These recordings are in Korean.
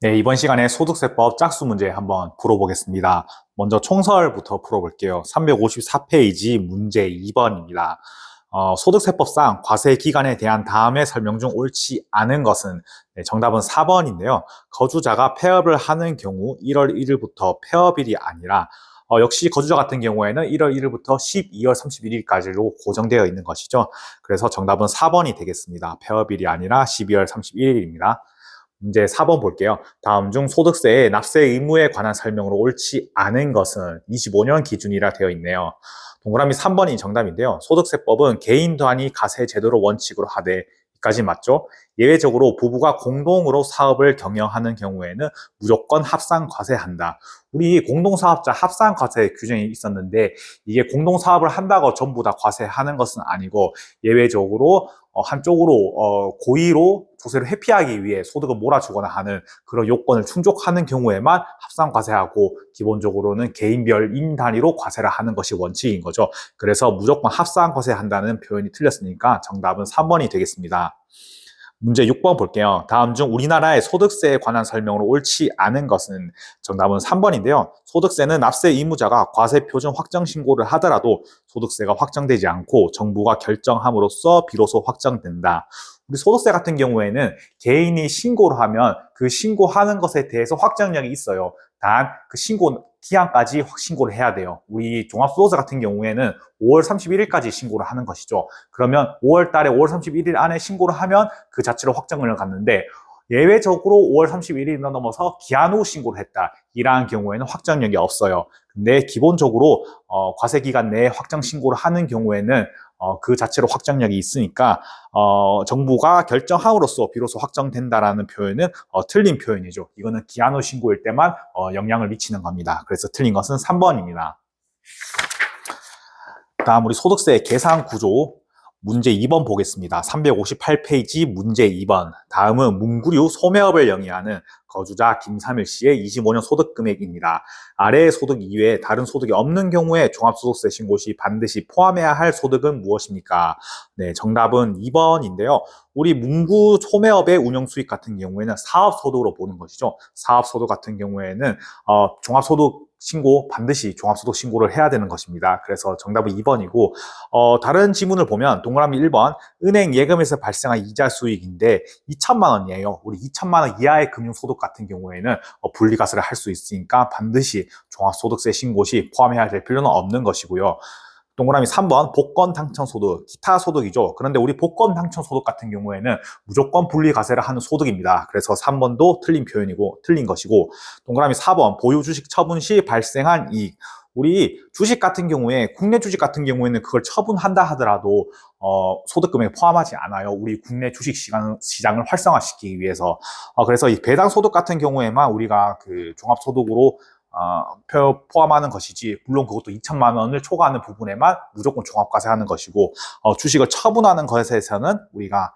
네, 이번 시간에 소득세법 짝수 문제 한번 풀어보겠습니다. 먼저 총설부터 풀어볼게요. 354페이지 문제 2번입니다. 소득세법상 과세기간에 대한 다음의 설명 중 옳지 않은 것은 정답은 4번인데요. 거주자가 폐업을 하는 경우 1월 1일부터 폐업일이 아니라 역시 거주자 같은 경우에는 1월 1일부터 12월 31일까지로 고정되어 있는 것이죠. 그래서 정답은 4번이 되겠습니다. 폐업일이 아니라 12월 31일입니다. 문제 4번 볼게요. 다음 중 소득세의 납세 의무에 관한 설명으로 옳지 않은 것은 25년 기준이라 되어 있네요. 동그라미 3번이 정답인데요. 소득세법은 개인 단위 가세 제도를 원칙으로 하되 까지 맞죠? 예외적으로 부부가 공동으로 사업을 경영하는 경우에는 무조건 합산 과세한다. 우리 공동사업자 합산 과세 규정이 있었는데 이게 공동사업을 한다고 전부 다 과세하는 것은 아니고 예외적으로 한쪽으로 고의로 조세를 회피하기 위해 소득을 몰아주거나 하는 그런 요건을 충족하는 경우에만 합산 과세하고 기본적으로는 개인별 인 단위로 과세를 하는 것이 원칙인 거죠. 그래서 무조건 합산 과세한다는 표현이 틀렸으니까 정답은 3번이 되겠습니다. 문제 6번 볼게요. 다음 중 우리나라의 소득세에 관한 설명으로 옳지 않은 것은 정답은 3번인데요. 소득세는 납세 의무자가 과세 표준 확정 신고를 하더라도 소득세가 확정되지 않고 정부가 결정함으로써 비로소 확정된다. 우리 소득세 같은 경우에는 개인이 신고를 하면 그 신고하는 것에 대해서 확정력이 있어요. 단 그 신고 기한까지 신고를 해야 돼요. 우리 종합소득세 같은 경우에는 5월 31일까지 신고를 하는 것이죠. 그러면 5월 달에 5월 31일 안에 신고를 하면 그 자체로 확정을 갖는데 예외적으로 5월 31일이 넘어서 기한 후 신고를 했다. 이러한 경우에는 확정력이 없어요. 근데 기본적으로 과세기간 내에 확정 신고를 하는 경우에는 그 자체로 확정력이 있으니까 정부가 결정함으로써 비로소 확정된다라는 표현은 틀린 표현이죠. 이거는 기한 후 신고일 때만 영향을 미치는 겁니다. 그래서 틀린 것은 3번입니다. 다음 우리 소득세 계산 구조 문제 2번 보겠습니다. 358페이지 문제 2번. 다음은 문구류 소매업을 영위하는 거주자 김삼일 씨의 25년 소득 금액입니다. 아래의 소득 이외에 다른 소득이 없는 경우에 종합소득세 신고 시 반드시 포함해야 할 소득은 무엇입니까? 네, 정답은 2번인데요. 우리 문구 소매업의 운영 수익 같은 경우에는 사업소득으로 보는 것이죠. 사업소득 같은 경우에는 종합소득 신고 반드시 종합소득 신고를 해야 되는 것입니다. 그래서 정답은 2번이고 다른 지문을 보면 동그라미 1번 은행 예금에서 발생한 이자 수익인데 2천만 원이에요. 우리 2천만 원 이하의 금융소득 같은 경우에는 분리과세를 할 수 있으니까 반드시 종합소득세 신고 시 포함해야 될 필요는 없는 것이고요. 동그라미 3번 복권 당첨 소득, 기타 소득이죠. 그런데 우리 복권 당첨 소득 같은 경우에는 무조건 분리과세를 하는 소득입니다. 그래서 3번도 틀린 표현이고 틀린 것이고 동그라미 4번 보유 주식 처분 시 발생한 이익. 우리 주식 같은 경우에 국내 주식 같은 경우에는 그걸 처분한다 하더라도 소득금액에 포함하지 않아요. 우리 국내 주식 시장을 활성화시키기 위해서 그래서 이 배당 소득 같은 경우에만 우리가 그 종합소득으로 포함하는 것이지 물론 그것도 2천만 원을 초과하는 부분에만 무조건 종합과세하는 것이고 주식을 처분하는 것에서는 우리가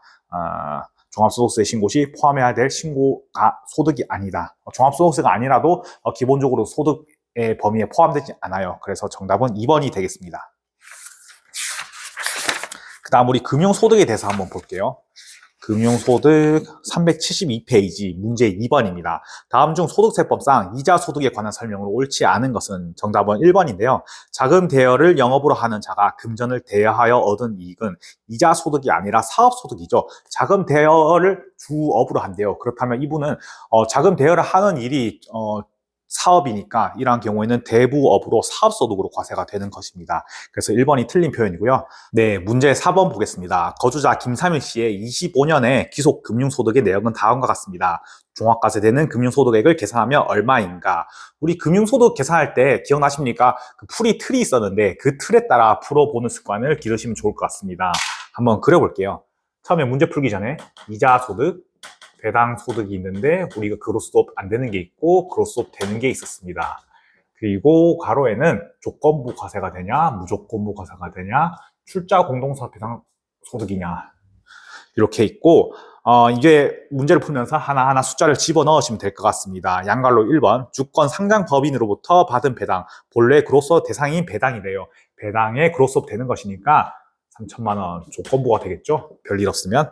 종합소득세 신고 시 포함해야 될 신고가 소득이 아니다. 종합소득세가 아니라도 기본적으로 소득의 범위에 포함되지 않아요. 그래서 정답은 2번이 되겠습니다. 그 다음 우리 금융소득에 대해서 한번 볼게요. 금융소득 372페이지 문제 2번입니다. 다음 중 소득세법상 이자 소득에 관한 설명으로 옳지 않은 것은 정답은 1번인데요. 자금 대여를 영업으로 하는 자가 금전을 대여하여 얻은 이익은 이자 소득이 아니라 사업 소득이죠. 자금 대여를 주업으로 한대요. 그렇다면 이분은 자금 대여를 하는 일이 사업이니까 이러한 경우에는 대부업으로 사업소득으로 과세가 되는 것입니다. 그래서 1번이 틀린 표현이고요. 네, 문제 4번 보겠습니다. 거주자 김삼일 씨의 25년의 기속 금융소득의 내역은 다음과 같습니다. 종합과세되는 금융소득액을 계산하면 얼마인가? 우리 금융소득 계산할 때 기억나십니까? 그 틀이 있었는데 그 틀에 따라 풀어보는 습관을 기르시면 좋을 것 같습니다. 한번 그려볼게요. 처음에 문제 풀기 전에 이자 소득, 배당 소득이 있는데 우리가 그로스업 안 되는 게 있고 그로스업 되는 게 있었습니다. 그리고 가로에는 조건부 과세가 되냐, 무조건부 과세가 되냐, 출자 공동사업 배당 소득이냐 이렇게 있고 이제 문제를 풀면서 하나하나 숫자를 집어넣으시면 될 것 같습니다. 양갈로 1번 주권 상장 법인으로부터 받은 배당 본래 그로스업 대상인 배당이래요. 배당에 그로스업 되는 것이니까 3천만 원 조건부가 되겠죠. 별일 없으면.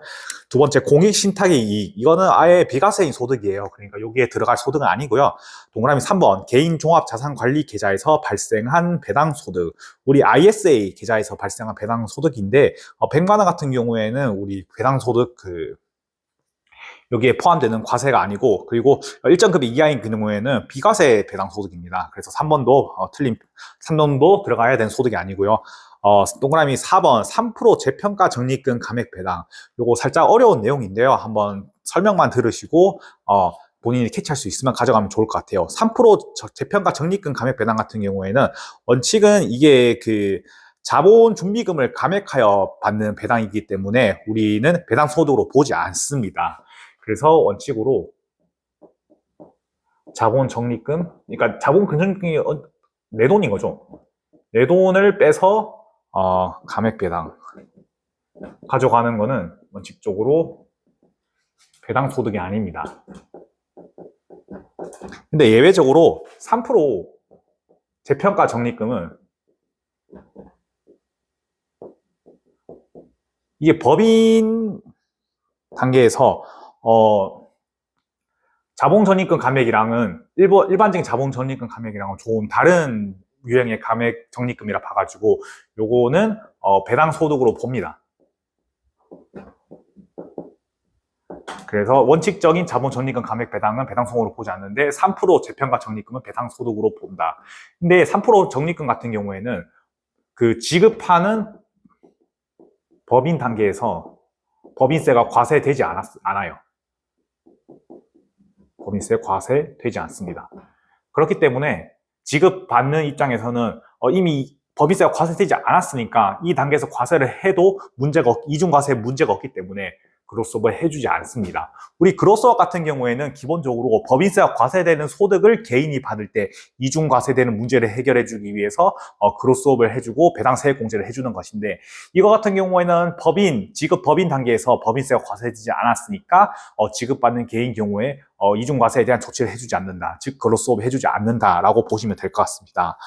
두 번째, 공익신탁의 이익. 이거는 아예 비과세인 소득이에요. 그러니까 여기에 들어갈 소득은 아니고요. 동그라미 3번, 개인종합자산관리 계좌에서 발생한 배당소득. 우리 ISA 계좌에서 발생한 배당소득인데 100만 원 같은 경우에는 우리 배당소득 여기에 포함되는 과세가 아니고, 그리고 일정 금액 이하인 경우에는 비과세 배당소득입니다. 그래서 3번도 틀린, 3번도 들어가야 되는 소득이 아니고요. 동그라미 4번 3% 재평가 적립금 감액 배당. 요거 살짝 어려운 내용인데요. 한번 설명만 들으시고 본인이 캐치할 수 있으면 가져가면 좋을 것 같아요. 3% 재평가 적립금 감액 배당 같은 경우에는 원칙은 이게 자본 준비금을 감액하여 받는 배당이기 때문에 우리는 배당 소득으로 보지 않습니다. 그래서 원칙으로 자본 적립금, 그러니까 자본 적립금이 내 돈인 거죠. 내 돈을 빼서 감액 배당 가져가는 거는 원칙적으로 배당 소득이 아닙니다. 근데 예외적으로 3% 재평가 적립금은 이게 법인 단계에서 자본 적립금 감액이랑은 일반적인 자본 적립금 감액이랑은 조금 다른 유형의 감액 적립금이라 봐가지고 요거는 배당 소득으로 봅니다. 그래서 원칙적인 자본 적립금 감액 배당은 배당 소득으로 보지 않는데 3% 재평가 적립금은 배당 소득으로 본다. 근데 3% 적립금 같은 경우에는 지급하는 법인 단계에서 법인세가 과세되지 않아요. 법인세 과세되지 않습니다. 그렇기 때문에 지급받는 입장에서는 이미 법인세가 과세되지 않았으니까 이 단계에서 과세를 해도 이중과세에 문제가 없기 때문에 그로스업을 해주지 않습니다. 우리 그로스업 같은 경우에는 기본적으로 법인세가 과세되는 소득을 개인이 받을 때 이중과세되는 문제를 해결해주기 위해서 그로스업을 해주고 배당세액 공제를 해주는 것인데, 이거 같은 경우에는 지급 법인 단계에서 법인세가 과세되지 않았으니까 지급받는 개인 경우에 이중과세에 대한 조치를 해주지 않는다. 즉 그로스업 해주지 않는다라고 보시면 될 것 같습니다.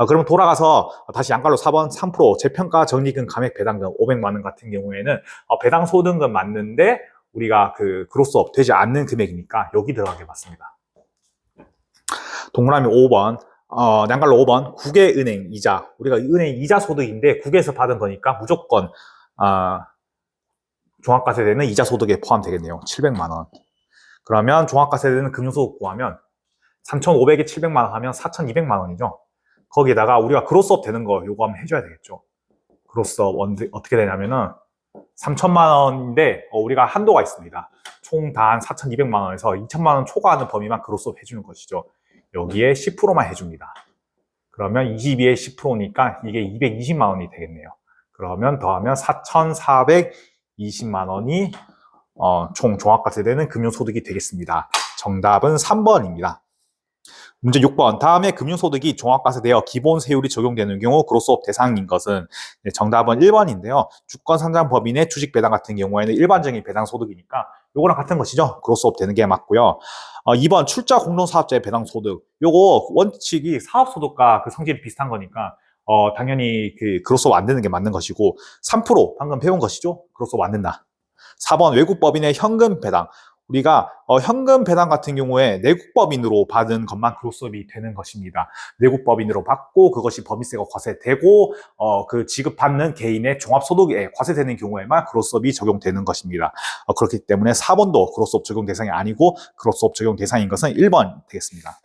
그러면 돌아가서 다시 양갈로 4번 3% 재평가 적립금 감액 배당금 500만 원 같은 경우에는 배당 소득은 맞는데 우리가 그로스업 되지 않는 금액이니까 여기 들어가게 맞습니다. 동그라미 5번 양갈로 5번 국외은행 이자. 우리가 은행 이자 소득인데 국외에서 받은 거니까 무조건 종합과세되는 이자 소득에 포함되겠네요. 700만 원. 그러면 종합과세되는 금융소득 구하면 3,500에 700만 원 하면 4,200만 원이죠. 거기에다가 우리가 그로스업 되는 거 요거 한번 해줘야 되겠죠. 그로스업 어떻게 되냐면은 3천만 원인데 우리가 한도가 있습니다. 총 단 4,200만 원에서 2천만 원 초과하는 범위만 그로스업 해주는 것이죠. 여기에 10%만 해줍니다. 그러면 22에 10%니까 이게 220만 원이 되겠네요. 그러면 더하면 4,420만 원이 총 종합과세되는 금융소득이 되겠습니다. 정답은 3번입니다. 문제 6번. 다음에 금융소득이 종합과세되어 기본세율이 적용되는 경우 그로스업 대상인 것은, 정답은 1번인데요. 주권상장법인의 주식배당 같은 경우에는 일반적인 배당소득이니까 요거랑 같은 것이죠. 그로스업 되는 게 맞고요. 2번 출자공동사업자의 배당소득. 요거 원칙이 사업소득과 성질이 비슷한 거니까 당연히 그로스업 안 되는 게 맞는 것이고, 3% 방금 배운 것이죠. 그로스업 안 된다. 4번 외국법인의 현금 배당. 우리가 현금 배당 같은 경우에 내국법인으로 받은 것만 그로스업이 되는 것입니다. 내국법인으로 받고 그것이 법인세가 과세되고 지급받는 개인의 종합소득에 과세되는 경우에만 그로스업이 적용되는 것입니다. 그렇기 때문에 4번도 그로스업 적용 대상이 아니고 그로스업 적용 대상인 것은 1번 되겠습니다.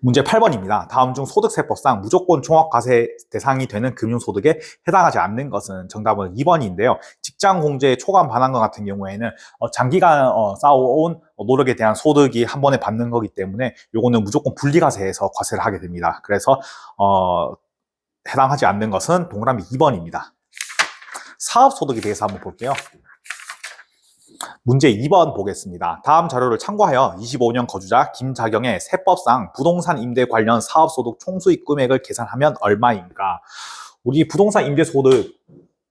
문제 8번입니다. 다음 중 소득세법상 무조건 종합과세 대상이 되는 금융소득에 해당하지 않는 것은, 정답은 2번인데요. 직장공제의 초과 반환금 같은 경우에는 장기간 쌓아온 노력에 대한 소득이 한 번에 받는 거기 때문에 요거는 무조건 분리과세에서 과세를 하게 됩니다. 그래서 해당하지 않는 것은 동그라미 2번입니다. 사업소득에 대해서 한번 볼게요. 문제 2번 보겠습니다. 다음 자료를 참고하여 25년 거주자 김자경의 세법상 부동산 임대 관련 사업소득 총수익 금액을 계산하면 얼마인가? 우리 부동산 임대소득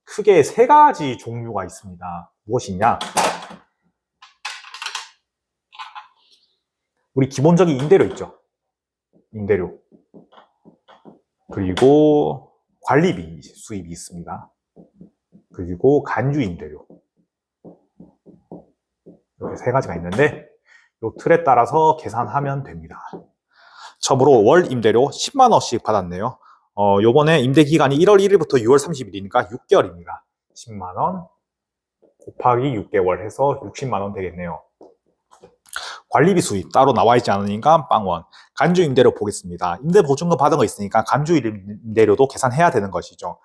크게 3가지 종류가 있습니다. 무엇이냐? 우리 기본적인 임대료 있죠. 임대료. 그리고 관리비 수입이 있습니다. 그리고 간주 임대료. 이렇게 세 가지가 있는데 이 틀에 따라서 계산하면 됩니다. 처음으로 월 임대료 10만 원씩 받았네요. 요번에 임대 기간이 1월 1일부터 6월 30일이니까 6개월입니다. 10만 원 곱하기 6개월 해서 60만 원 되겠네요. 관리비 수입 따로 나와 있지 않으니까 빵원. 간주 임대료 보겠습니다. 임대 보증금 받은 거 있으니까 간주 임대료도 계산해야 되는 것이죠.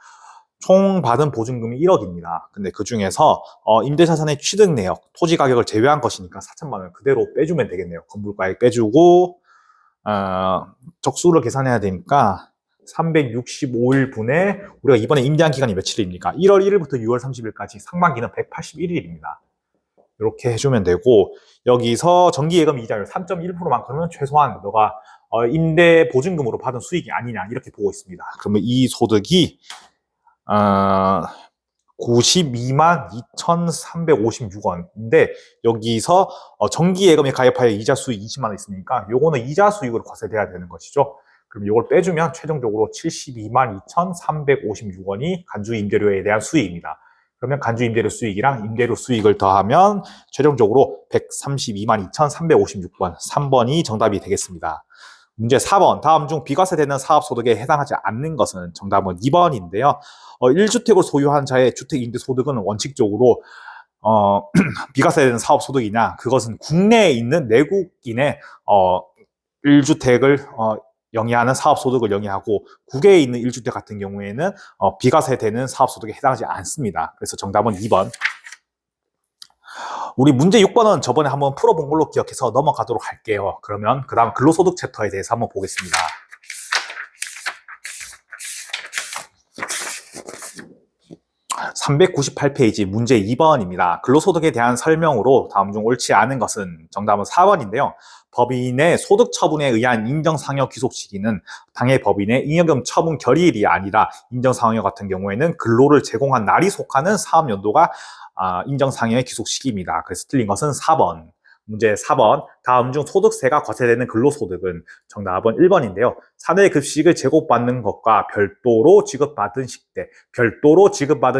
총 받은 보증금이 1억입니다. 근데 그 중에서 임대자산의 취득 내역, 토지 가격을 제외한 것이니까 4천만 원 그대로 빼주면 되겠네요. 건물가액 빼주고 적수를 계산해야 되니까 365일 분에 우리가 이번에 임대한 기간이 며칠입니까? 1월 1일부터 6월 30일까지 상반기는 181일입니다. 이렇게 해주면 되고 여기서 정기예금 이자율 3.1%만큼은 최소한 너가 임대 보증금으로 받은 수익이 아니냐 이렇게 보고 있습니다. 그러면 이 소득이 92만 2,356원인데 여기서 정기예금에 가입하여 이자 수익 20만 원 있으니까 요거는 이자 수익으로 과세돼야 되는 것이죠. 그럼 이걸 빼주면 최종적으로 72만 2,356원이 간주 임대료에 대한 수익입니다. 그러면 간주 임대료 수익이랑 임대료 수익을 더하면 최종적으로 132만 2,356원, 3번이 정답이 되겠습니다. 문제 4번, 다음 중 비과세되는 사업소득에 해당하지 않는 것은 정답은 2번인데요. 1주택을 소유한 자의 주택임대소득은 원칙적으로 비과세되는 사업소득이냐, 그것은 국내에 있는 내국인의 1주택을 영위하는 사업소득을 영위하고 국외에 있는 1주택 같은 경우에는 비과세되는 사업소득에 해당하지 않습니다. 그래서 정답은 2번. 우리 문제 6번은 저번에 한번 풀어본 걸로 기억해서 넘어가도록 할게요. 그러면 그 다음 근로소득 챕터에 대해서 한번 보겠습니다. (398페이지) 문제 2번입니다. 근로소득에 대한 설명으로 다음 중 옳지 않은 것은 정답은 4번인데요. 법인의 소득 처분에 의한 인정상여 귀속 시기는 당해 법인의 잉여금 처분 결의일이 아니라 인정상여 같은 경우에는 근로를 제공한 날이 속하는 사업연도가 인정상여의 귀속 시기입니다. 그래서 틀린 것은 4번. 문제 4번. 다음 중 소득세가 과세되는 근로소득은 정답은 1번인데요. 사내 급식을 제공받는 것과 별도로 지급받은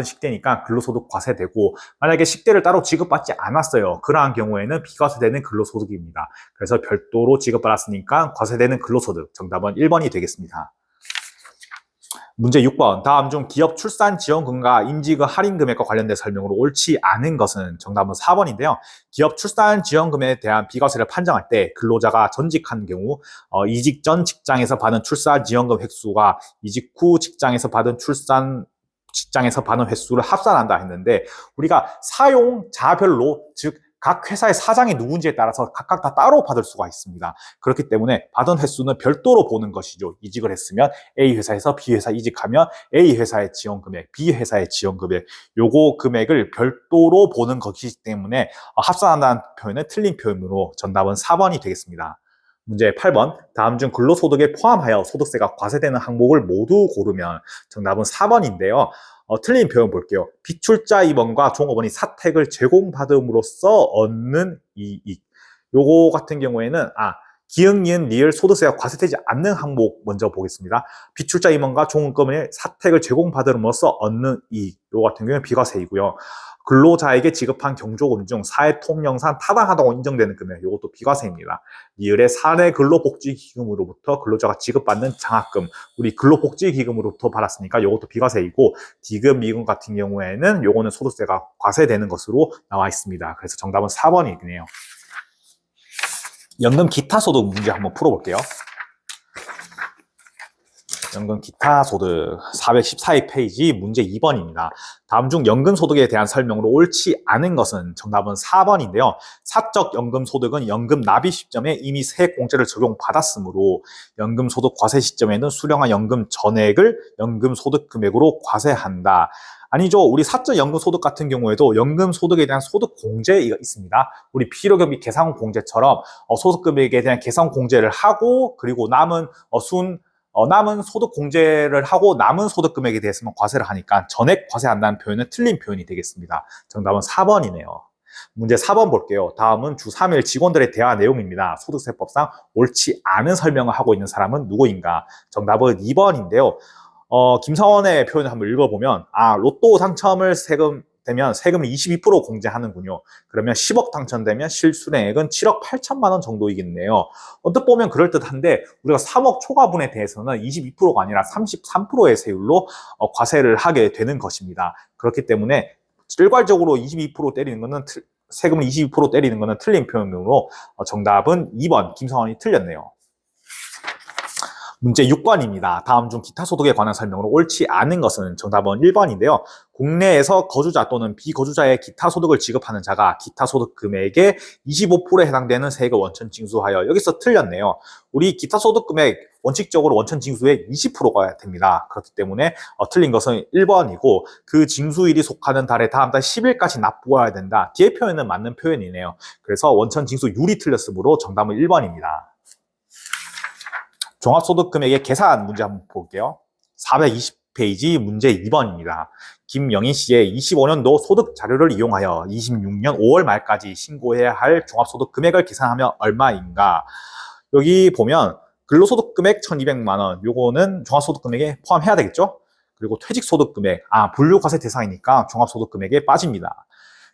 식대니까 근로소득 과세되고 만약에 식대를 따로 지급받지 않았어요. 그러한 경우에는 비과세되는 근로소득입니다. 그래서 별도로 지급받았으니까 과세되는 근로소득. 정답은 1번이 되겠습니다. 문제 6번. 다음 중 기업 출산 지원금과 임직원 할인 금액과 관련된 설명으로 옳지 않은 것은 정답은 4번인데요. 기업 출산 지원금에 대한 비과세를 판정할 때 근로자가 전직한 경우 이직 전 직장에서 받은 출산 지원금 획수가 이직 후 직장에서 받은 횟수를 합산한다 했는데 우리가 사용자별로 즉 각 회사의 사장이 누군지에 따라서 각각 다 따로 받을 수가 있습니다. 그렇기 때문에 받은 횟수는 별도로 보는 것이죠. 이직을 했으면 A 회사에서 B 회사 이직하면 A 회사의 지원금액, B 회사의 지원금액 요거 금액을 별도로 보는 것이기 때문에 합산한다는 표현은 틀린 표현으로 정답은 4번이 되겠습니다. 문제 8번. 다음 중 근로소득에 포함하여 소득세가 과세되는 항목을 모두 고르면 정답은 4번인데요. 틀린 표현 볼게요. 비출자 임원과 종업원이 사택을 제공받음으로써 얻는 이익. 요거 같은 경우에는 기흥, 니은, 리을 소득세가 과세되지 않는 항목 먼저 보겠습니다. 비출자 임원과 종업원이 사택을 제공받음으로써 얻는 이익. 요거 같은 경우는 비과세이고요. 근로자에게 지급한 경조금 중 사회통령상 타당하다고 인정되는 금액, 이것도 비과세입니다. 리을의 사내 근로복지기금으로부터 근로자가 지급받는 장학금, 우리 근로복지기금으로부터 받았으니까 이것도 비과세이고, 디금, 미금 같은 경우에는 요거는 소득세가 과세되는 것으로 나와 있습니다. 그래서 정답은 4번이네요. 연금 기타 소득 문제 한번 풀어볼게요. 연금 기타 소득 414페이지 문제 2번입니다. 다음 중 연금 소득에 대한 설명으로 옳지 않은 것은 정답은 4번인데요. 사적 연금 소득은 연금 납입 시점에 이미 세액공제를 적용받았으므로 연금 소득 과세 시점에는 수령한 연금 전액을 연금 소득 금액으로 과세한다. 아니죠. 우리 사적 연금 소득 같은 경우에도 연금 소득에 대한 소득 공제가 있습니다. 우리 필요경비 계산 공제처럼 소득 금액에 대한 계산 공제를 하고 그리고 남은 소득 공제를 하고 남은 소득 금액에 대해서는 과세를 하니까 전액 과세한다는 표현은 틀린 표현이 되겠습니다. 정답은 4번이네요. 문제 4번 볼게요. 다음은 주 3일 직원들의 대화 내용입니다. 소득세법상 옳지 않은 설명을 하고 있는 사람은 누구인가? 정답은 2번인데요. 김사원의 표현을 한번 읽어보면, 로또 당첨을 되면 세금을 22% 공제하는군요. 그러면 10억 당첨되면 실수령액은 7억 8천만 원 정도이겠네요. 언뜻 보면 그럴듯한데 우리가 3억 초과분에 대해서는 22%가 아니라 33%의 세율로 과세를 하게 되는 것입니다. 그렇기 때문에 일괄적으로 22% 때리는 것은 세금을 22% 때리는 것은 틀린 표현으로 정답은 2번 김사원이 틀렸네요. 문제 6번입니다. 다음 중 기타 소득에 관한 설명으로 옳지 않은 것은 정답은 1번인데요. 국내에서 거주자 또는 비거주자의 기타 소득을 지급하는 자가 기타 소득 금액의 25%에 해당되는 세액을 원천 징수하여 여기서 틀렸네요. 우리 기타 소득 금액 원칙적으로 원천 징수의 20%가 됩니다. 그렇기 때문에 틀린 것은 1번이고 그 징수일이 속하는 달에 다음 달 10일까지 납부해야 된다. 뒤에 표현은 맞는 표현이네요. 그래서 원천 징수율이 틀렸으므로 정답은 1번입니다. 종합소득금액의 계산 문제 한번 볼게요. 420페이지 문제 2번입니다. 김영희 씨의 25년도 소득 자료를 이용하여 26년 5월 말까지 신고해야 할 종합소득 금액을 계산하면 얼마인가? 여기 보면 근로소득 금액 1,200만 원, 요거는 종합소득 금액에 포함해야 되겠죠? 그리고 퇴직소득 금액, 분류과세 대상이니까 종합소득 금액에 빠집니다.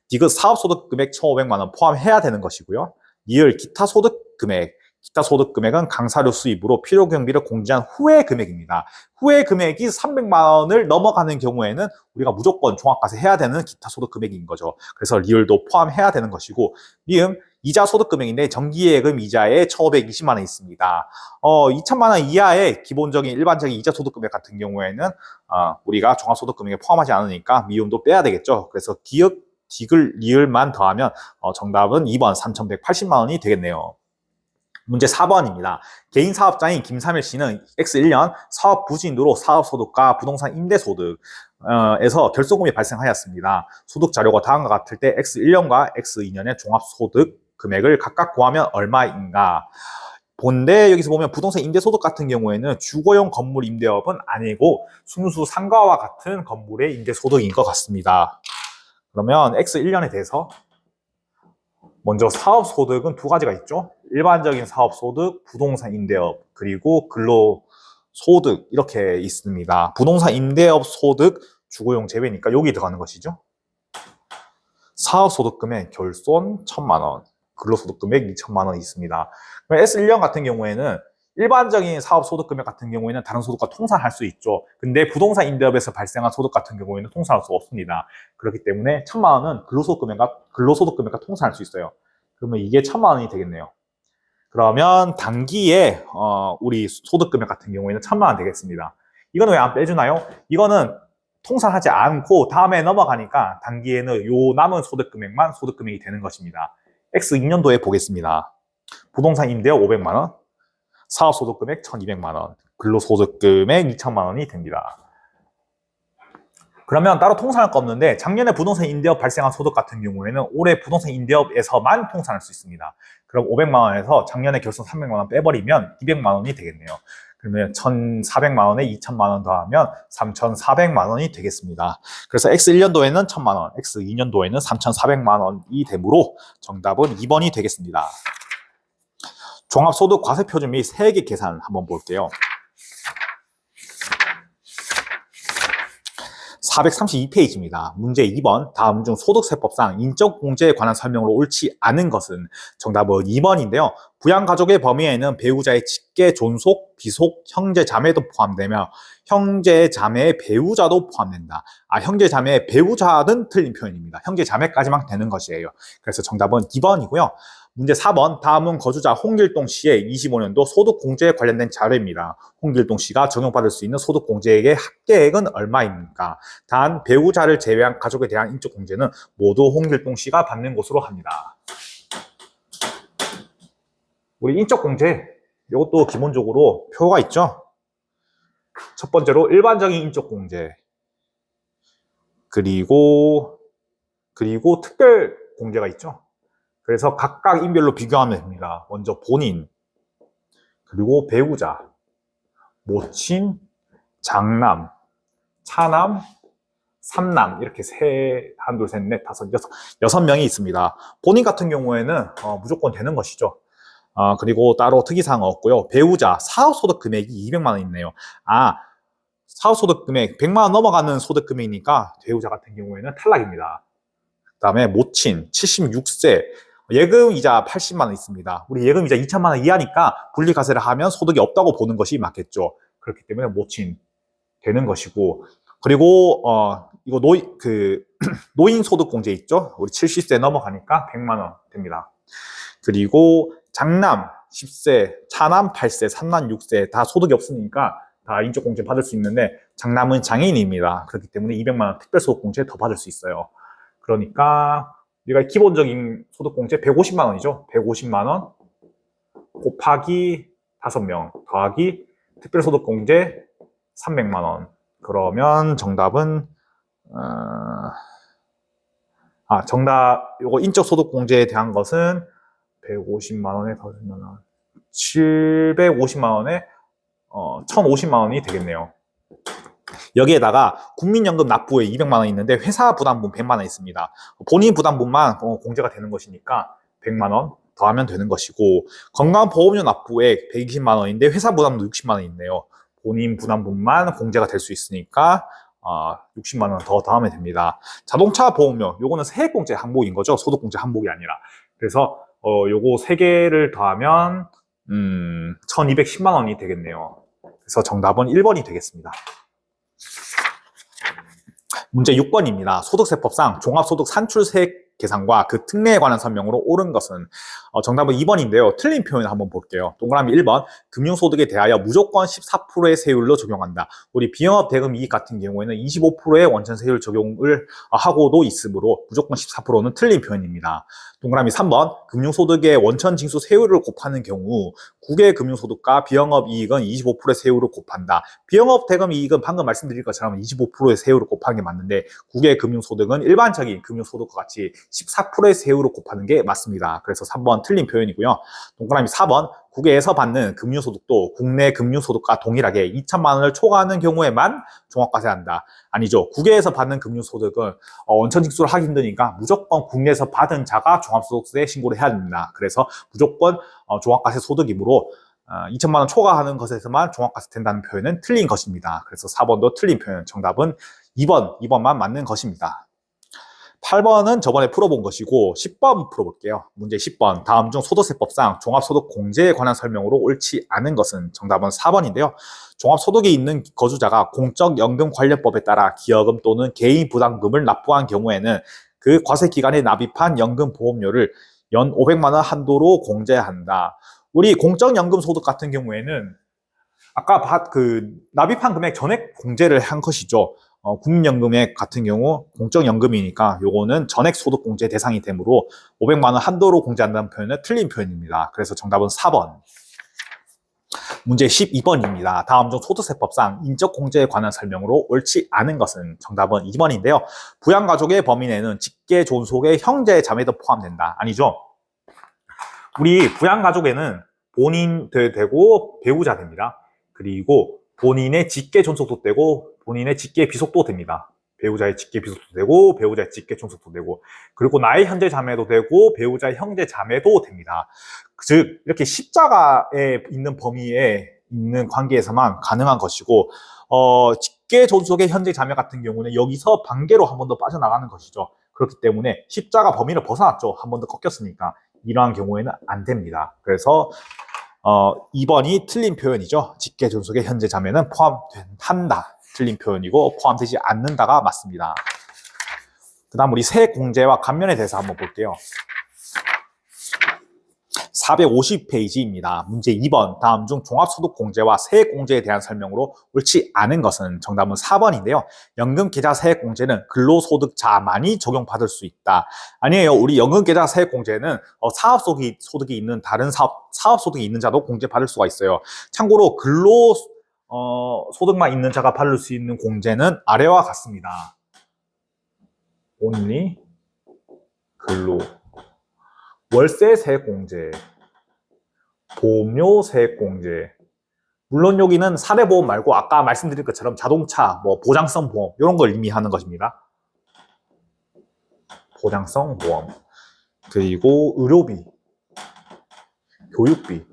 디귿 사업소득 금액 1,500만 원 포함해야 되는 것이고요. 리을 기타 소득 금액, 기타 소득 금액은 강사료 수입으로 필요 경비를 공제한 후의 금액입니다. 후의 금액이 300만 원을 넘어가는 경우에는 우리가 무조건 종합과세 해야 되는 기타 소득 금액인 거죠. 그래서 리을도 포함해야 되는 것이고, 미음 이자 소득 금액인데 정기예금 이자에 1,520만 원 있습니다. 2천만 원 이하의 기본적인 일반적인 이자 소득 금액 같은 경우에는 우리가 종합 소득 금액에 포함하지 않으니까 미음도 빼야 되겠죠. 그래서 기역 디귿 리을만 더하면 정답은 2번 3,180만 원이 되겠네요. 문제 4번입니다. 개인 사업자인 김삼일 씨는 X1년 사업 부진으로 사업소득과 부동산 임대소득에서 결손금이 발생하였습니다. 소득 자료가 다음과 같을 때 X1년과 X2년의 종합소득 금액을 각각 구하면 얼마인가? 본데 여기서 보면 부동산 임대소득 같은 경우에는 주거용 건물 임대업은 아니고 순수 상가와 같은 건물의 임대소득인 것 같습니다. 그러면 X1년에 대해서 먼저 사업소득은 두 가지가 있죠. 일반적인 사업소득, 부동산 임대업, 그리고 근로소득 이렇게 있습니다. 부동산 임대업 소득, 주거용 제외니까 여기 들어가는 것이죠. 사업소득 금액 결손 1,000만 원, 근로소득 금액 2천만 원 있습니다. S1년 같은 경우에는 일반적인 사업소득 금액 같은 경우에는 다른 소득과 통산할 수 있죠. 근데 부동산 임대업에서 발생한 소득 같은 경우에는 통산할 수 없습니다. 그렇기 때문에 1,000만 원은 근로소득 금액과 통산할 수 있어요. 그러면 이게 1,000만 원이 되겠네요. 그러면 단기에 우리 소득 금액 같은 경우에는 1,000만 원 되겠습니다. 이거는 왜 안 빼주나요? 이거는 통산하지 않고 다음에 넘어가니까 단기에는 요 남은 소득 금액만 소득 금액이 되는 것입니다. X2년도에 보겠습니다. 부동산 임대업 500만 원, 사업소득 금액 1,200만 원, 근로소득 금액 2천만 원이 됩니다. 그러면 따로 통산할 거 없는데 작년에 부동산 임대업 발생한 소득 같은 경우에는 올해 부동산 임대업에서만 통산할 수 있습니다. 그럼 500만 원에서 작년에 결손 300만 원 빼버리면 200만 원이 되겠네요. 그러면 1,400만 원에 2천만 원 더하면 3,400만 원이 되겠습니다. 그래서 X1년도에는 1,000만 원, X2년도에는 3,400만 원이 되므로 정답은 2번이 되겠습니다. 종합소득 과세표준 및 세액의 계산 한번 볼게요. 432페이지입니다. 문제 2번. 다음 중 소득세법상 인적공제에 관한 설명으로 옳지 않은 것은 정답은 2번인데요. 부양가족의 범위에는 배우자의 직계, 존속, 비속, 형제, 자매도 포함되며 형제, 자매의 배우자도 포함된다. 형제, 자매의 배우자는 틀린 표현입니다. 형제, 자매까지만 되는 것이에요. 그래서 정답은 2번이고요. 문제 4번. 다음은 거주자 홍길동 씨의 25년도 소득공제에 관련된 자료입니다. 홍길동 씨가 적용받을 수 있는 소득공제액의 합계액은 얼마입니까? 단 배우자를 제외한 가족에 대한 인적공제는 모두 홍길동 씨가 받는 것으로 합니다. 우리 인적공제 이것도 기본적으로 표가 있죠. 첫 번째로 일반적인 인적공제, 그리고 특별공제가 있죠. 그래서 각각 인별로 비교하면 됩니다. 먼저 본인, 그리고 배우자, 모친, 장남, 차남, 삼남 이렇게 한, 둘, 셋, 넷, 다섯, 여섯 명이 있습니다. 본인 같은 경우에는 무조건 되는 것이죠. 그리고 따로 특이사항은 없고요. 배우자, 사업소득 금액이 200만 원 있네요. 사후소득 금액 100만 원 넘어가는 소득 금액이니까 배우자 같은 경우에는 탈락입니다. 그다음에 모친 76세 예금 이자 80만 원 있습니다. 우리 예금 이자 2천만 원 이하니까 분리과세를 하면 소득이 없다고 보는 것이 맞겠죠. 그렇기 때문에 모친 되는 것이고 그리고 이거 노인 소득 공제 있죠? 우리 70세 넘어가니까 100만 원 됩니다. 그리고 장남 10세, 차남 8세, 삼남 6세 다 소득이 없으니까 다 인적공제 받을 수 있는데 장남은 장애인입니다. 그렇기 때문에 200만 원 특별소득공제 더 받을 수 있어요. 그러니까 우리가 기본적인 소득공제 150만 원이죠. 150만 원 곱하기 5명 더하기 특별소득공제 300만 원. 그러면 정답은 정답 요거 인적소득공제에 대한 것은 150만 원에 5만 원 750만 원에 1050만 원이 되겠네요. 여기에다가 국민연금 납부에 200만 원 있는데 회사 부담분 100만 원 있습니다. 본인 부담분만 공제가 되는 것이니까 100만 원 더하면 되는 것이고 건강보험료 납부액 120만 원인데 회사 부담도 60만 원 있네요. 본인 부담분만 공제가 될 수 있으니까 60만 원 더 더하면 됩니다. 자동차 보험료 요거는 세액공제 항목인 거죠. 소득공제 항목이 아니라. 그래서 요거 3개를 더하면 1210만 원이 되겠네요. 그래서 정답은 1번이 되겠습니다. 문제 6번입니다. 소득세법상 종합소득 산출세액 계산과 그 특례에 관한 설명으로 옳은 것은 정답은 2번인데요. 틀린 표현을 한번 볼게요. 동그라미 1번 금융소득에 대하여 무조건 14%의 세율로 적용한다. 우리 비영업 대금 이익 같은 경우에는 25%의 원천 세율 적용을 하고도 있으므로 무조건 14%는 틀린 표현입니다. 동그라미 3번 금융소득의 원천 징수 세율을 곱하는 경우 국외 금융소득과 비영업 이익은 25%의 세율을 곱한다. 비영업 대금 이익은 방금 말씀드린 것처럼 25%의 세율을 곱하는 게 맞는데 국외 금융소득은 일반적인 금융소득과 같이 14%의 세율을 곱하는 게 맞습니다. 그래서 3번 틀린 표현이고요. 동그라미 4번 국외에서 받는 금융소득도 국내 금융소득과 동일하게 2천만 원을 초과하는 경우에만 종합과세한다. 아니죠. 국외에서 받는 금융소득은 원천징수를 하기 힘드니까 무조건 국내에서 받은 자가 종합소득세 신고를 해야 됩니다. 그래서 무조건 종합과세 소득이므로 2천만 원 초과하는 것에서만 종합과세 된다는 표현은 틀린 것입니다. 그래서 4번도 틀린 표현, 정답은 2번만 맞는 것입니다. 8번은 저번에 풀어본 것이고 10번 풀어볼게요. 문제 10번 다음 중 소득세법상 종합소득공제에 관한 설명으로 옳지 않은 것은 정답은 4번인데요. 종합소득이 있는 거주자가 공적연금관련법에 따라 기여금 또는 개인부담금을 납부한 경우에는 그 과세기간에 납입한 연금보험료를 연 500만 원 한도로 공제한다. 우리 공적연금소득 같은 경우에는 아까 납입한 금액 전액 공제를 한 것이죠. 국민연금액 같은 경우 공적연금이니까 요거는 전액 소득공제 대상이 되므로 500만 원 한도로 공제한다는 표현은 틀린 표현입니다. 그래서 정답은 4번. 문제 12번입니다. 다음 중 소득세법상 인적공제에 관한 설명으로 옳지 않은 것은 정답은 2번인데요. 부양가족의 범위 내는 직계존속의 형제 자매도 포함된다. 아니죠. 우리 부양가족에는 본인 되고 배우자 됩니다. 그리고 본인의 직계 존속도 되고 본인의 직계 비속도 됩니다. 배우자의 직계 비속도 되고 배우자의 직계 존속도 되고 그리고 나의 형제 자매도 되고 배우자의 형제 자매도 됩니다. 즉 이렇게 십자가에 있는 범위에 있는 관계에서만 가능한 것이고 직계 존속의 형제 자매 같은 경우는 여기서 반계로 한 번 더 빠져나가는 것이죠. 그렇기 때문에 십자가 범위를 벗어났죠. 한 번 더 꺾였으니까 이러한 경우에는 안 됩니다. 그래서 2번이 틀린 표현이죠. 직계 존속의 현재 자매는 포함한다. 틀린 표현이고 포함되지 않는다가 맞습니다. 그 다음 우리 세액공제와 감면에 대해서 한번 볼게요. 450페이지입니다. 문제 2번 다음 중 종합소득공제와 세액공제에 대한 설명으로 옳지 않은 것은 정답은 4번인데요. 연금계좌 세액공제는 근로소득자만이 적용받을 수 있다. 아니에요. 우리 연금계좌 세액공제는 사업소득이 있는 다른 사업소득이 있는 자도 공제받을 수가 있어요. 참고로 소득만 있는 자가 받을 수 있는 공제는 아래와 같습니다. only 근로 월세 세액공제, 보험료 세액공제. 물론 여기는 사례보험 말고 아까 말씀드린 것처럼 자동차, 보장성 보험 이런 걸 의미하는 것입니다. 보장성 보험. 그리고 의료비, 교육비.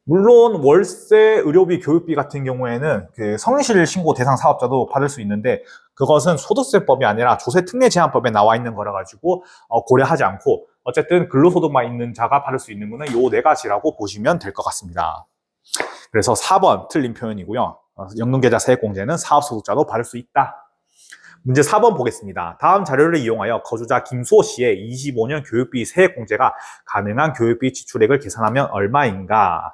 물론 월세, 의료비, 교육비 같은 경우에는 그 성실 신고 대상 사업자도 받을 수 있는데 그것은 소득세법이 아니라 조세특례제한법에 나와 있는 거라 가지고 고려하지 않고 어쨌든 근로소득만 있는 자가 받을 수 있는 거는 요 네 가지라고 보시면 될 것 같습니다. 그래서 4번 틀린 표현이고요. 연금계좌 세액공제는 사업소득자도 받을 수 있다. 문제 4번 보겠습니다. 다음 자료를 이용하여 거주자 김수호 씨의 25년 교육비 세액공제가 가능한 교육비 지출액을 계산하면 얼마인가?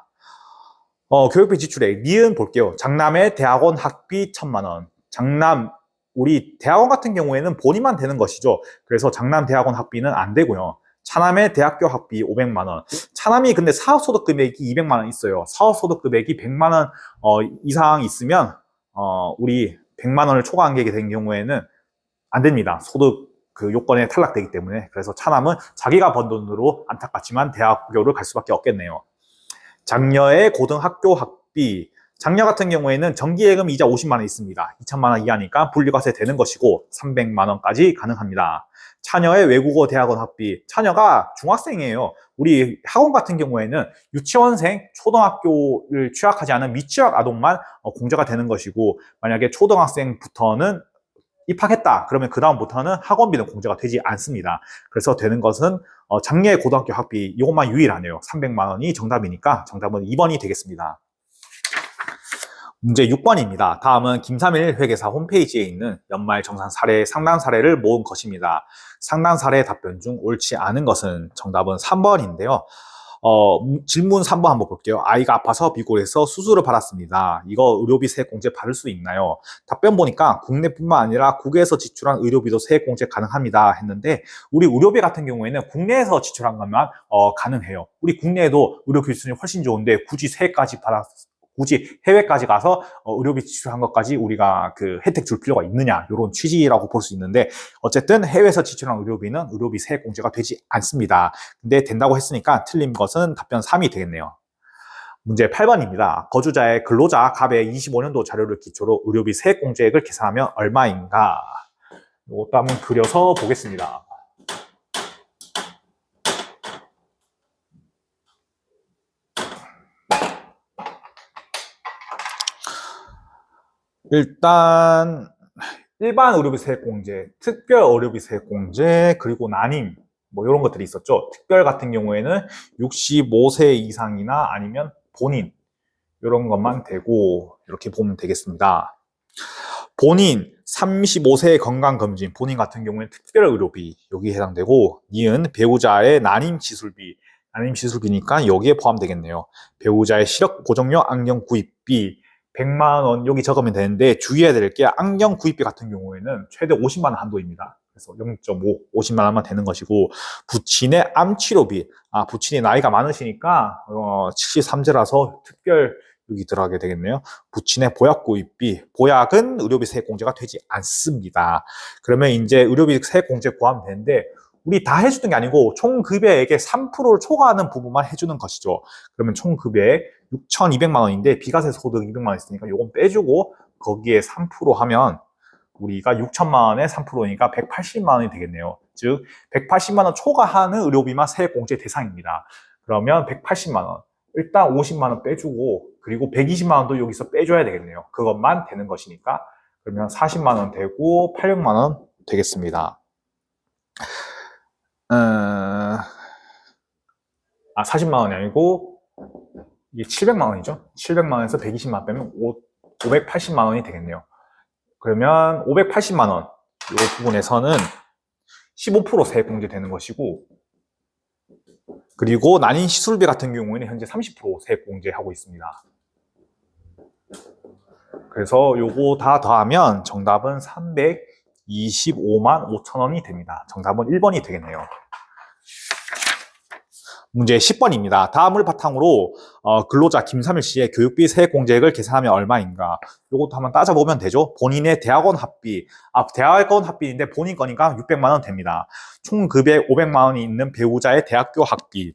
교육비 지출액, 니은 볼게요. 장남의 대학원 학비 1,000만 원. 장남, 우리 대학원 같은 경우에는 본인만 되는 것이죠. 그래서 장남 대학원 학비는 안 되고요. 차남의 대학교 학비 500만 원. 차남이 근데 사업소득 금액이 200만 원 있어요. 사업소득 금액이 100만 원 이상 있으면 우리 100만 원을 초과한 게 된 경우에는 안 됩니다. 소득 그 요건에 탈락되기 때문에. 그래서 차남은 자기가 번 돈으로 안타깝지만 대학교를 갈 수밖에 없겠네요. 장녀의 고등학교 학비. 장녀 같은 경우에는 정기예금 이자 50만 원 있습니다. 2천만 원 이하니까 분리과세 되는 것이고 300만 원까지 가능합니다. 차녀의 외국어 대학원 학비. 차녀가 중학생이에요. 우리 학원 같은 경우에는 유치원생, 초등학교를 취약하지 않은 미취학 아동만 공제가 되는 것이고 만약에 초등학생부터는 입학했다. 그러면 그 다음부터는 학원비는 공제가 되지 않습니다. 그래서 되는 것은 장례 고등학교 학비 이것만 유일하네요. 300만 원이 정답이니까 정답은 2번이 되겠습니다. 문제 6번입니다. 다음은 김삼일 회계사 홈페이지에 있는 연말 정산 사례, 상담 사례를 모은 것입니다. 상담 사례 답변 중 옳지 않은 것은 정답은 3번인데요. 질문 3번 한번 볼게요. 아이가 아파서 비골에서 수술을 받았습니다. 이거 의료비 세액공제 받을 수 있나요? 답변 보니까 국내뿐만 아니라 국외에서 지출한 의료비도 세액공제 가능합니다 했는데 우리 의료비 같은 경우에는 국내에서 지출한 것만 가능해요. 우리 국내에도 의료비 수준이 훨씬 좋은데 굳이 해외까지 가서 의료비 지출한 것까지 우리가 그 혜택 줄 필요가 있느냐 이런 취지라고 볼 수 있는데 어쨌든 해외에서 지출한 의료비는 의료비 세액공제가 되지 않습니다. 근데 된다고 했으니까 틀린 것은 답변 3이 되겠네요. 문제 8번입니다. 거주자의 근로자 갑의 25년도 자료를 기초로 의료비 세액공제액을 계산하면 얼마인가? 이것도 한번 그려서 보겠습니다. 일단 일반 의료비 세액공제, 특별 의료비 세액공제, 그리고 난임 뭐 이런 것들이 있었죠. 특별 같은 경우에는 65세 이상이나 아니면 본인 이런 것만 되고 이렇게 보면 되겠습니다. 본인 35세 건강검진, 본인 같은 경우에는 특별 의료비 여기에 해당되고 니은 배우자의 난임 시술비, 난임 시술비니까 여기에 포함되겠네요. 배우자의 시력 고정용 안경 구입비 100만 원 여기 적으면 되는데 주의해야 될 게 안경 구입비 같은 경우에는 최대 50만 원 한도입니다. 그래서 0.5, 50만 원만 되는 것이고 부친의 암치료비, 부친이 나이가 많으시니까 73세라서 특별 여기 들어가게 되겠네요. 부친의 보약 구입비, 보약은 의료비 세액공제가 되지 않습니다. 그러면 이제 의료비 세액공제 포함되는데 우리 다 해주는 게 아니고 총 급여액의 3%를 초과하는 부분만 해주는 것이죠. 그러면 총 급여액 6,200만 원인데 비과세 소득 200만 원 있으니까 요건 빼주고 거기에 3% 하면 우리가 6천만 원에 3%니까 180만 원이 되겠네요. 즉 180만 원 초과하는 의료비만 세액공제 대상입니다. 그러면 180만 원 일단 50만 원 빼주고 그리고 120만 원도 여기서 빼줘야 되겠네요. 그것만 되는 것이니까 그러면 40만 원 되고 800만 원 되겠습니다. 40만 원이 아니고 이게 700만 원이죠. 700만 원에서 120만 원 빼면 580만 원이 되겠네요. 그러면 580만 원 이 부분에서는 15% 세액공제 되는 것이고 그리고 난임 시술비 같은 경우에는 현재 30% 세액공제하고 있습니다. 그래서 요거 다 더하면 정답은 325만 5천 원이 됩니다. 정답은 1번이 되겠네요. 문제 10번입니다. 다음을 바탕으로 근로자 김삼일 씨의 교육비 세액공제액을 계산하면 얼마인가? 이것도 한번 따져보면 되죠. 본인의 대학원 학비, 대학원 학비인데 본인 거니까 600만 원 됩니다. 총 급여액 500만 원이 있는 배우자의 대학교 학비.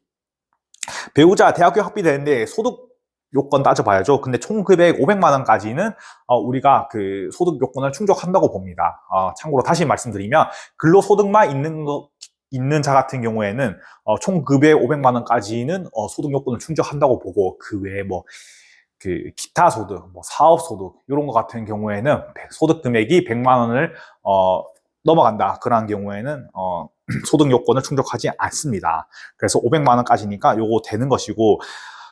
배우자 대학교 학비 되는데 소득 요건 따져봐야죠. 근데 총 급여액 500만 원까지는 우리가 그 소득 요건을 충족한다고 봅니다. 참고로 다시 말씀드리면 근로소득만 있는 거 있는 자 같은 경우에는 총 급여 500만 원까지는 소득 요건을 충족한다고 보고, 그 외에 뭐 그 기타 소득, 뭐 사업 소득 이런 것 같은 경우에는 소득 금액이 100만 원을 넘어간다. 그런 경우에는 소득 요건을 충족하지 않습니다. 그래서 500만 원까지니까 요거 되는 것이고,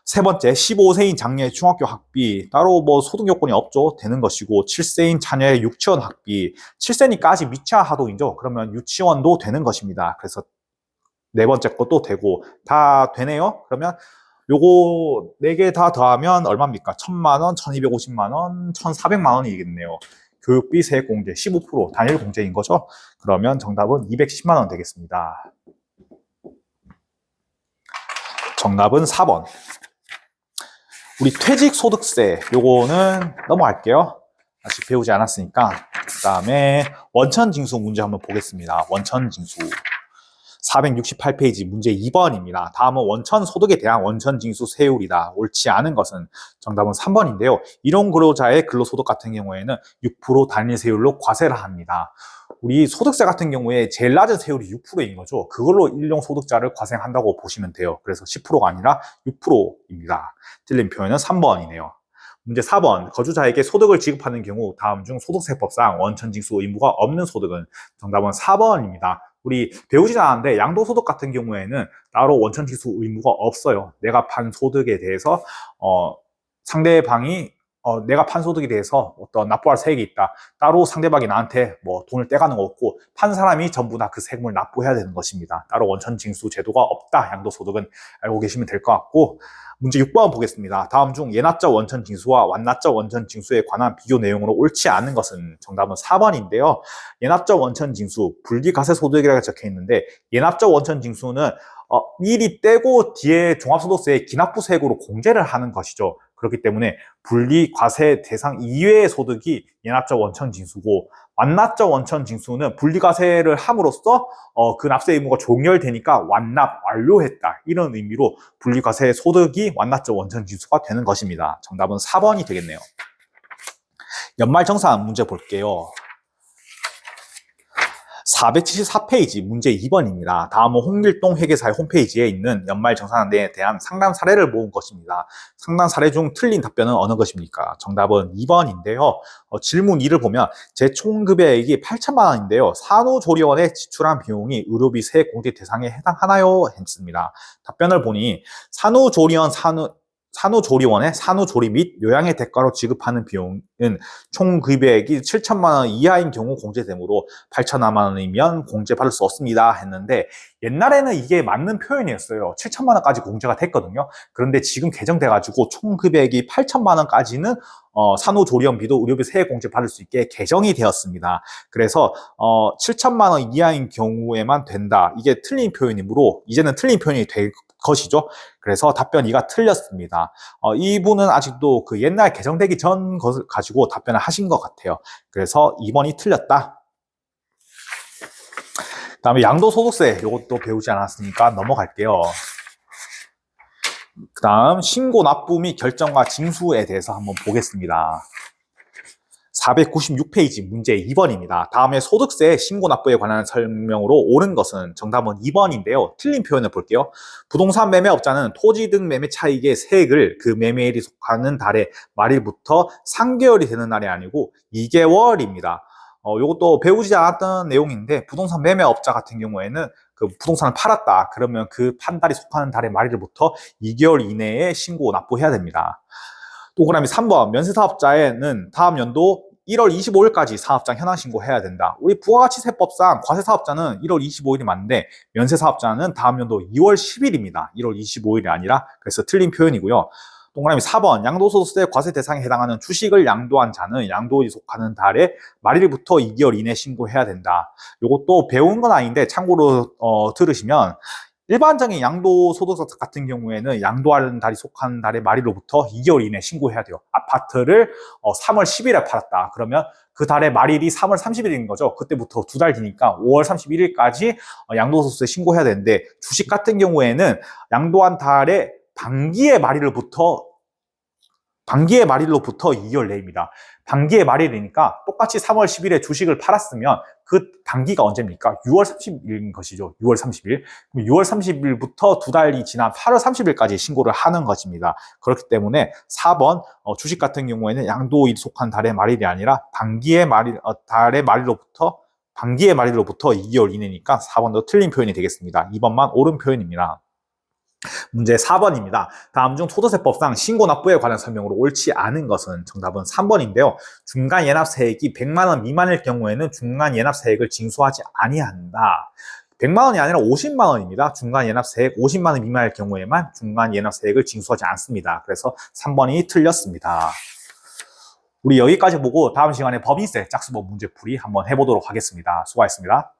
세 번째 15세인 장녀의 중학교 학비 따로 뭐 소득 요건이 없죠. 되는 것이고, 7세인 자녀의 유치원 학비, 7세니까 미취학 하도이죠. 그러면 유치원도 되는 것입니다. 그래서 네 번째 것도 되고 다 되네요. 그러면 요거 네 개 다 더하면 얼마입니까? 1000만 원, 1250만 원, 1400만 원이겠네요. 교육비 세액 공제 15% 단일 공제인 거죠. 그러면 정답은 210만 원 되겠습니다. 정답은 4번. 우리 퇴직소득세 요거는 넘어갈게요. 아직 배우지 않았으니까. 그 다음에 원천징수 문제 한번 보겠습니다. 원천징수 468페이지 문제 2번입니다. 다음은 원천소득에 대한 원천징수 세율이다. 옳지 않은 것은 정답은 3번인데요. 일용근로자의 근로소득 같은 경우에는 6% 단일 세율로 과세를 합니다. 우리 소득세 같은 경우에 제일 낮은 세율이 6%인 거죠. 그걸로 일용소득자를 과세한다고 보시면 돼요. 그래서 10%가 아니라 6%입니다. 틀린 표현은 3번이네요. 문제 4번. 거주자에게 소득을 지급하는 경우 다음 중 소득세법상 원천징수 의무가 없는 소득은 정답은 4번입니다. 우리 배우지 않았는데 양도소득 같은 경우에는 따로 원천징수 의무가 없어요. 내가 판 소득에 대해서 상대방이 내가 판 소득에 대해서 어떤 납부할 세액이 있다. 따로 상대방이 나한테 뭐 돈을 떼가는 거 없고 판 사람이 전부 다 그 세금을 납부해야 되는 것입니다. 따로 원천징수 제도가 없다. 양도소득은 알고 계시면 될 것 같고, 문제 6번 보겠습니다. 다음 중 예납적 원천징수와 완납적 원천징수에 관한 비교 내용으로 옳지 않은 것은 정답은 4번인데요. 예납적 원천징수, 불기가세소득이라고 적혀 있는데, 예납적 원천징수는 미리 떼고 뒤에 종합소득세의 기납부세액으로 공제를 하는 것이죠. 그렇기 때문에 분리과세 대상 이외의 소득이 예납적 원천징수고, 완납적 원천징수는 분리과세를 함으로써 그 납세 의무가 종결되니까 완납, 완료했다. 이런 의미로 분리과세 소득이 완납적 원천징수가 되는 것입니다. 정답은 4번이 되겠네요. 연말정산 문제 볼게요. 474페이지 문제 2번입니다. 다음은 홍길동 회계사의 홈페이지에 있는 연말정산에 대한 상담 사례를 모은 것입니다. 상담 사례 중 틀린 답변은 어느 것입니까? 정답은 2번인데요. 질문 2를 보면 제 총급여액이 8천만 원인데요. 산후조리원에 지출한 비용이 의료비 세액 공제 대상에 해당하나요? 했습니다. 답변을 보니 산후조리원의 산후조리 및 요양의 대가로 지급하는 비용은 총 급여액이 7천만 원 이하인 경우 공제되므로 8천만 원이면 공제받을 수 없습니다 했는데, 옛날에는 이게 맞는 표현이었어요. 7천만 원까지 공제가 됐거든요. 그런데 지금 개정돼가지고 총 급여액이 8천만 원까지는 산후조리원비도 의료비 세액 공제 받을 수 있게 개정이 되었습니다. 그래서 7천만 원 이하인 경우에만 된다. 이게 틀린 표현이므로 이제는 틀린 표현이 될 것이죠. 그래서 답변 2가 틀렸습니다. 이분은 아직도 그 옛날 개정되기 전 것을 가지고 답변을 하신 것 같아요. 그래서 2번이 틀렸다. 그 다음에 양도소득세, 이것도 배우지 않았으니까 넘어갈게요. 그 다음 신고 납부 및 결정과 징수에 대해서 한번 보겠습니다. 496페이지 문제 2번입니다. 다음에 소득세 신고 납부에 관한 설명으로 옳은 것은 정답은 2번인데요. 틀린 표현을 볼게요. 부동산 매매업자는 토지 등 매매 차익의 세액을 그 매매일이 속하는 달의 말일부터 3개월이 되는 날이 아니고 2개월입니다. 이것도 배우지 않았던 내용인데, 부동산 매매업자 같은 경우에는 그 부동산을 팔았다. 그러면 그 판달이 속하는 달의 말일부터 2개월 이내에 신고 납부해야 됩니다. 동그라미 3번 면세사업자에는 다음 연도 1월 25일까지 사업장 현황 신고해야 된다. 우리 부가가치세법상 과세사업자는 1월 25일이 맞는데 면세사업자는 다음 연도 2월 10일입니다. 1월 25일이 아니라. 그래서 틀린 표현이고요. 동그라미 4번 양도소득세 과세 대상에 해당하는 주식을 양도한 자는 양도일이 속하는 달에 말일부터 2개월 이내 신고해야 된다. 이것도 배운 건 아닌데 참고로 들으시면, 일반적인 양도소득세 같은 경우에는 양도하는 달이 속한 달의 말일로부터 2개월 이내 신고해야 돼요. 아파트를 3월 10일에 팔았다. 그러면 그 달의 말일이 3월 30일인 거죠. 그때부터 두 달 뒤니까 5월 31일까지 양도소득세 신고해야 되는데, 주식 같은 경우에는 양도한 달의 반기의 말일부터 반기의 말일로부터 2개월 내입니다. 반기의 말일이니까 똑같이 3월 10일에 주식을 팔았으면 그 단기가 언제입니까? 6월 30일인 것이죠. 6월 30일. 그럼 6월 30일부터 두 달이 지난 8월 30일까지 신고를 하는 것입니다. 그렇기 때문에 4번 주식 같은 경우에는 양도일이 속한 달의 말일이 아니라 달의 말일로부터 반기의 말일로부터 2개월 이내니까 4번도 틀린 표현이 되겠습니다. 2번만 옳은 표현입니다. 문제 4번입니다. 다음 중 소득세법상 신고납부에 관한 설명으로 옳지 않은 것은 정답은 3번인데요. 중간예납세액이 100만 원 미만일 경우에는 중간예납세액을 징수하지 아니한다. 100만 원이 아니라 50만 원입니다. 중간예납세액 50만 원 미만일 경우에만 중간예납세액을 징수하지 않습니다. 그래서 3번이 틀렸습니다. 우리 여기까지 보고 다음 시간에 법인세 짝수법 문제풀이 한번 해보도록 하겠습니다. 수고하셨습니다.